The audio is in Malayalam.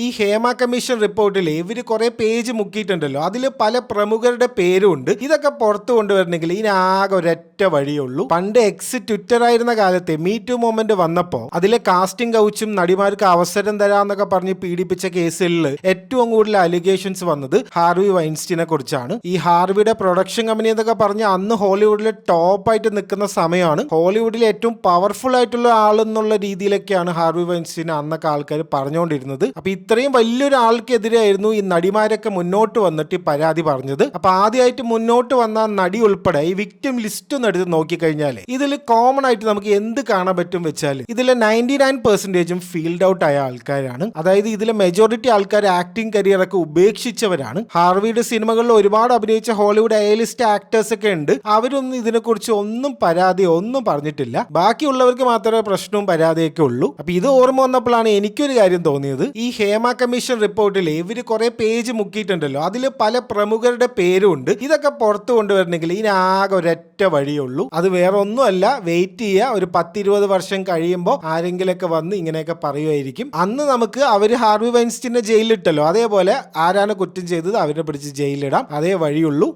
ഈ ഹേമ കമ്മീഷൻ റിപ്പോർട്ടിൽ ഇവര് കുറെ പേജ് മുക്കിയിട്ടുണ്ടല്ലോ, അതിൽ പല പ്രമുഖരുടെ പേരും ഉണ്ട്. ഇതൊക്കെ പുറത്തു കൊണ്ടുവരണമെങ്കിൽ ഇതിനാകെ ഒരൊറ്റ വഴിയുള്ളൂ. പണ്ട് എക്സ് ട്വിറ്റർ ആയിരുന്ന കാലത്തെ മീ ടു മൂവ്മെന്റ് വന്നപ്പോ അതിലെ കാസ്റ്റിംഗ് കൗച്ചും നടിമാർക്ക് അവസരം തരാന്നൊക്കെ പറഞ്ഞ് പീഡിപ്പിച്ച കേസുകളിൽ ഏറ്റവും കൂടുതൽ അലിഗേഷൻസ് വന്നത് ഹാർവി വൈൻസ്റ്റീനെ കുറിച്ചാണ്. ഈ ഹാർവിയുടെ പ്രൊഡക്ഷൻ കമ്പനി എന്നൊക്കെ പറഞ്ഞ് അന്ന് ഹോളിവുഡിലെ ടോപ്പായിട്ട് നിൽക്കുന്ന സമയമാണ്. ഹോളിവുഡിലെ ഏറ്റവും പവർഫുൾ ആയിട്ടുള്ള ആളെന്നുള്ള രീതിയിലൊക്കെയാണ് ഹാർവി വൈൻസ്റ്റീൻ അന്നൊക്കെ ആൾക്കാർ പറഞ്ഞുകൊണ്ടിരുന്നത്. അപ്പൊ ഇത്രയും വലിയൊരു ആൾക്കെതിരെയായിരുന്നു ഈ നടിമാരൊക്കെ മുന്നോട്ട് വന്നിട്ട് പരാതി പറഞ്ഞത്. അപ്പൊ ആദ്യമായിട്ട് മുന്നോട്ട് വന്ന നടി ഉൾപ്പെടെ ഈ വിക്ടിം ലിസ്റ്റ് ഒന്ന് എടുത്ത് നോക്കിക്കഴിഞ്ഞാൽ ഇതിൽ കോമൺ ആയിട്ട് നമുക്ക് എന്ത് കാണാൻ പറ്റും വെച്ചാൽ ഇതിലെ 99% ഫീൽഡ് ഔട്ട് ആയ ആൾക്കാരാണ്. അതായത് ഇതിലെ മെജോറിറ്റി ആൾക്കാർ ആക്ടിംഗ് കരിയർ ഒക്കെ ഉപേക്ഷിച്ചവരാണ്. ഹാർവിയുടെ സിനിമകളിൽ ഒരുപാട് അഭിനയിച്ച ഹോളിവുഡ് എ ലിസ്റ്റ് ആക്ടേഴ്സ് ഒക്കെ ഉണ്ട്. അവരൊന്നും ഇതിനെക്കുറിച്ച് ഒന്നും പരാതി ഒന്നും പറഞ്ഞിട്ടില്ല. ബാക്കിയുള്ളവർക്ക് മാത്രമേ പ്രശ്നവും പരാതിയൊക്കെ ഉള്ളൂ. അപ്പൊ ഇത് ഓർമ്മ വന്നപ്പോഴാണ് എനിക്കൊരു കാര്യം തോന്നിയത്. ഈ ഹേമ കമ്മീഷൻ റിപ്പോർട്ടിൽ ഇവര് കുറെ പേജ് മുക്കിയിട്ടുണ്ടല്ലോ, അതിൽ പല പ്രമുഖരുടെ പേരും ഉണ്ട്. ഇതൊക്കെ പുറത്തു കൊണ്ടുവരണമെങ്കിൽ ഇതിനാകെ ഒരൊറ്റ വഴിയുള്ളൂ. അത് വേറെ ഒന്നുമല്ല, വെയിറ്റ് ചെയ്യുക. ഒരു 10-20 വർഷം കഴിയുമ്പോൾ ആരെങ്കിലൊക്കെ വന്ന് ഇങ്ങനെയൊക്കെ പറയുമായിരിക്കും. അന്ന് നമുക്ക് അവര് ഹാർവി വൈൻസ്റ്റീനെ ജയിലിലിട്ടല്ലോ, അതേപോലെ ആരാണ് കുറ്റം ചെയ്തത് അവരെ പിടിച്ച് ജയിലിലിടാം. അതേ വഴിയുള്ളൂ.